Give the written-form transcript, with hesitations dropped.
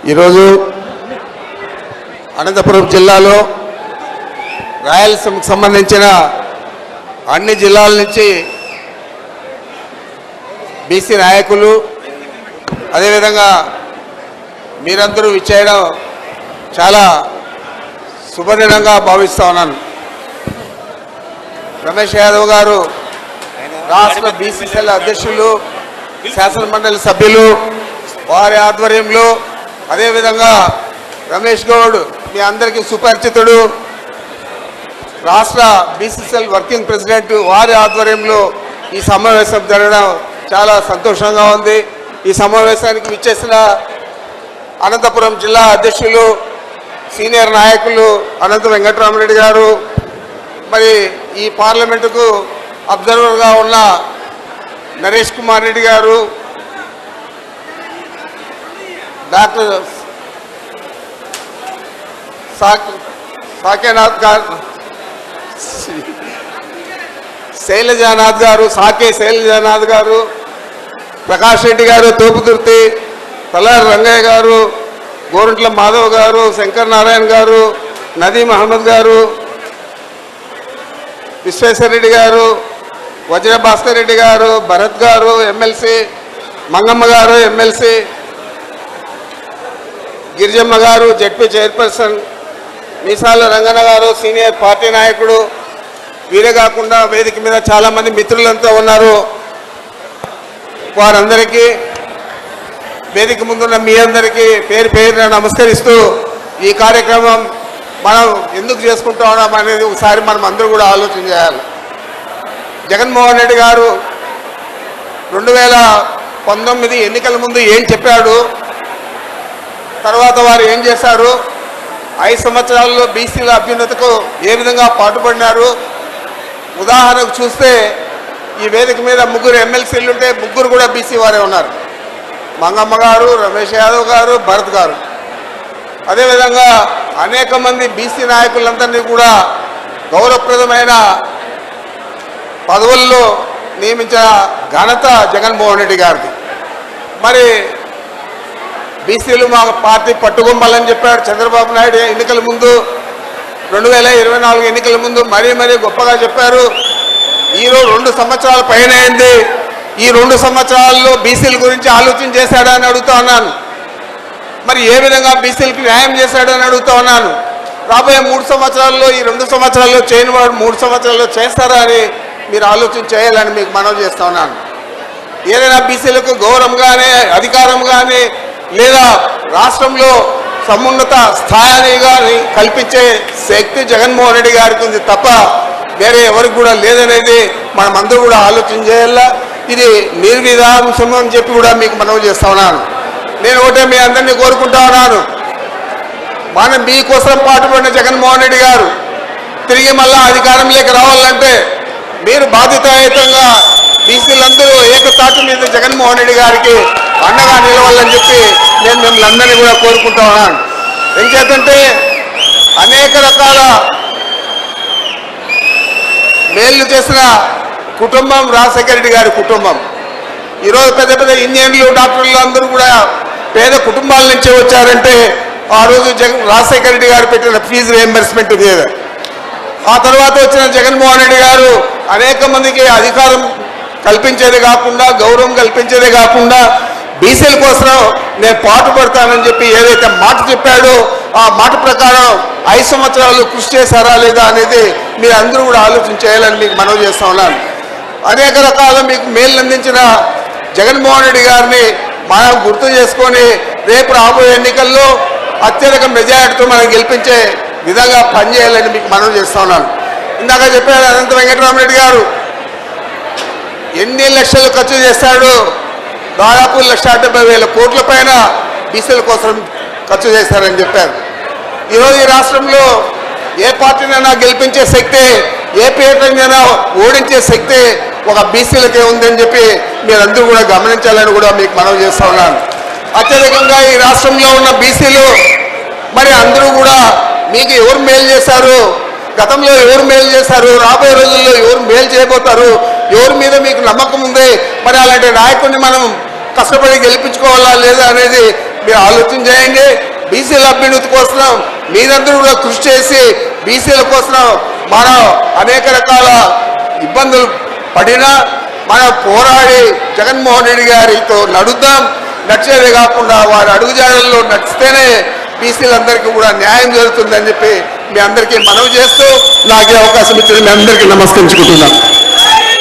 ఈరోజు అనంతపురం జిల్లాలో రాయలసీమకు సంబంధించిన అన్ని జిల్లాల నుంచి బీసీ నాయకులు అదేవిధంగా మీరందరూ విచ్చేయడం చాలా శుభదినంగా భావిస్తా ఉన్నాను. రమేష్ యాదవ్ గారు రాష్ట్ర బీసీసీఎల్ అధ్యక్షులు, శాసనమండలి సభ్యులు, వారి ఆధ్వర్యంలో అదేవిధంగా రమేష్ గౌడ్ మీ అందరికీ సుపరిచితుడు, రాష్ట్ర బీసీసీఎల్ వర్కింగ్ ప్రెసిడెంట్, వారి ఆధ్వర్యంలో ఈ సమావేశం జరగడం చాలా సంతోషంగా ఉంది. ఈ సమావేశానికి విచ్చేసిన అనంతపురం జిల్లా అధ్యక్షులు, సీనియర్ నాయకులు అనంత వెంకటరామరెడ్డి గారు, మరి ఈ పార్లమెంటుకు అబ్జర్వర్గా ఉన్న నరేష్ కుమార్ రెడ్డి గారు, డాక్టర్ సాకేనాథ్ గారు, శైలజానాథ్ గారు, శైలజానాథ్ గారు, ప్రకాష్ రెడ్డి గారు, తోపుదుర్తి, తలారి రంగయ్య గారు, గోరంట్ల మాధవ్ గారు, శంకర్ నారాయణ గారు, నదీం అహ్మద్ గారు, విశ్వేశ్వరరెడ్డి గారు, వజ్రభాస్కర్ రెడ్డి గారు, భరత్ గారు ఎమ్మెల్సీ, మంగమ్మ గారు ఎమ్మెల్సీ, గిరిజమ్మ గారు జెడ్పీ చైర్పర్సన్, మీసాల రంగన్న గారు సీనియర్ పార్టీ నాయకుడు, వీరే కాకుండా వేదిక మీద చాలామంది మిత్రులంతా ఉన్నారు. వారందరికీ వేదిక ముందున్న మీ అందరికీ పేరు పేరున నమస్కరిస్తూ ఈ కార్యక్రమం మనం ఎందుకు చేసుకుంటా ఉన్నాం అనేది ఒకసారి మనం అందరూ కూడా ఆలోచన చేయాలి. జగన్మోహన్ రెడ్డి గారు 2019 ఎన్నికల ముందు ఏం చెప్పాడు, తర్వాత వారు ఏం చేశారు, 5 సంవత్సరాల్లో బీసీల అభ్యున్నతకు ఏ విధంగా పాటుపడినారు. ఉదాహరణకు చూస్తే ఈ వేదిక మీద 3 ఎమ్మెల్సీలు ఉంటే 3 కూడా బీసీ వారే ఉన్నారు. మంగమ్మ గారు, రమేష్ యాదవ్ గారు, భరత్ గారు. అదేవిధంగా అనేక మంది బీసీ నాయకులందరినీ కూడా గౌరవప్రదమైన పదవుల్లో నియమించిన ఘనత జగన్మోహన్ రెడ్డి గారిది. మరి బీసీలు మా పార్టీ పట్టుకొమ్మాలని చెప్పాడు చంద్రబాబు నాయుడు ఎన్నికల ముందు, 2024 ఎన్నికల ముందు మరీ గొప్పగా చెప్పారు. ఈరోజు 2 సంవత్సరాల పైన అయింది. ఈ 2 సంవత్సరాల్లో బీసీల గురించి ఆలోచన చేశాడా అని అడుగుతా ఉన్నాను. మరి ఏ విధంగా బీసీలకు న్యాయం చేశాడని అడుగుతా ఉన్నాను. రాబోయే 3 సంవత్సరాల్లో, ఈ 2 సంవత్సరాల్లో చేయని వాడు 3 సంవత్సరాల్లో చేస్తారా అని మీరు ఆలోచన చేయాలని మీకు మనవి చేస్తా ఉన్నాను. ఏదైనా బీసీలకు గౌరవం కానీ, అధికారం కానీ, లేదా రాష్ట్రంలో సమున్నత స్థాయిని కానీ కల్పించే శక్తి జగన్మోహన్ రెడ్డి గారికి ఉంది తప్ప వేరే ఎవరికి కూడా లేదనేది మనం అందరూ కూడా ఆలోచన చేయాలా. ఇది నిర్విధాంశం అని చెప్పి కూడా మీకు మనవి చేస్తా ఉన్నాను. నేను ఒకటే మీ అందరినీ కోరుకుంటా ఉన్నాను, మనం మీకోసం పాటుపడిన జగన్మోహన్ రెడ్డి గారు తిరిగి మళ్ళా అధికారంలోకి రావాలంటే మీరు బాధ్యతాయుతంగా బీసీలందరూ ఏకతాటి మీద జగన్మోహన్ రెడ్డి గారికి అండగా నిలవాలని చెప్పి నేను మిమ్మల్ని అందరినీ కూడా కోరుకుంటా ఉన్నాను. ఏం చేద్దంటే అనేక రకాల మేలు చేసిన కుటుంబం రాజశేఖర రెడ్డి గారి కుటుంబం. ఈరోజు పెద్ద పెద్ద ఇంజనీర్లు, డాక్టర్లు అందరూ కూడా పేద కుటుంబాల నుంచే వచ్చారంటే ఆ రోజు రాజశేఖర రెడ్డి గారు పెట్టిన ఫీజు రియంబర్స్మెంట్ మీద. ఆ తర్వాత వచ్చిన జగన్మోహన్ రెడ్డి గారు అనేక మందికి అధికారం కల్పించేది కాకుండా, గౌరవం కల్పించేదే కాకుండా బీసీల కోసం నేను పాటుపడతానని చెప్పి ఏదైతే మాట చెప్పాడో ఆ మాట ప్రకారం 5 సంవత్సరాలు కృషి చేశారా లేదా అనేది మీరు అందరూ కూడా ఆలోచన చేయాలని మీకు మనవి చేస్తా ఉన్నాను. అనేక రకాల మీకు మేలు అందించిన జగన్మోహన్ రెడ్డి గారిని మనం గుర్తు చేసుకొని రేపు రాబోయే ఎన్నికల్లో అత్యధిక మెజారిటీతో మనం గెలిపించే విధంగా పనిచేయాలని మీకు మనవి చేస్తా ఉన్నాను. ఇందాక చెప్పారు అనంత వెంకటరామరెడ్డి గారు ఎన్ని లక్షలు ఖర్చు చేశాడు, దాదాపు 1,70,000 కోట్ల పైన బీసీల కోసం ఖర్చు చేశారని చెప్పారు. ఈరోజు ఈ రాష్ట్రంలో ఏ పార్టీనైనా గెలిపించే శక్తి, ఏ పేరునైనా ఓడించే శక్తి ఒక బీసీలకే ఉందని చెప్పి మీరందరూ కూడా గమనించాలని కూడా మీకు మనవి చేస్తా ఉన్నాను. అత్యధికంగా ఈ రాష్ట్రంలో ఉన్న బీసీలు మరి అందరూ కూడా మీకు ఎవరు మేలు చేశారు, గతంలో ఎవరు మేలు చేశారు, రాబోయే రోజుల్లో ఎవరు మేలు చేయబోతారు, ఎవరి మీద మీకు నమ్మకం ఉంది, మరి అలాంటి నాయకుడిని మనం కష్టపడి గెలిపించుకోవాలా లేదా అనేది మీరు ఆలోచన చేయండి. బీసీల అభ్యున్నతి కోసం మీరందరూ కూడా కృషి చేసి బీసీల కోసం మనం అనేక రకాల ఇబ్బందులు పడినా మనం పోరాడి జగన్మోహన్ రెడ్డి గారితో నడుద్దాం. నడిచేదే కాకుండా వారి అడుగుజాడల్లో నడిస్తేనే బీసీలందరికీ కూడా న్యాయం జరుగుతుందని చెప్పి మీ అందరికీ మనవి చేస్తూ నాకు అవకాశం ఇచ్చిన మీ అందరికీ నమస్కరించుకుంటున్నాను.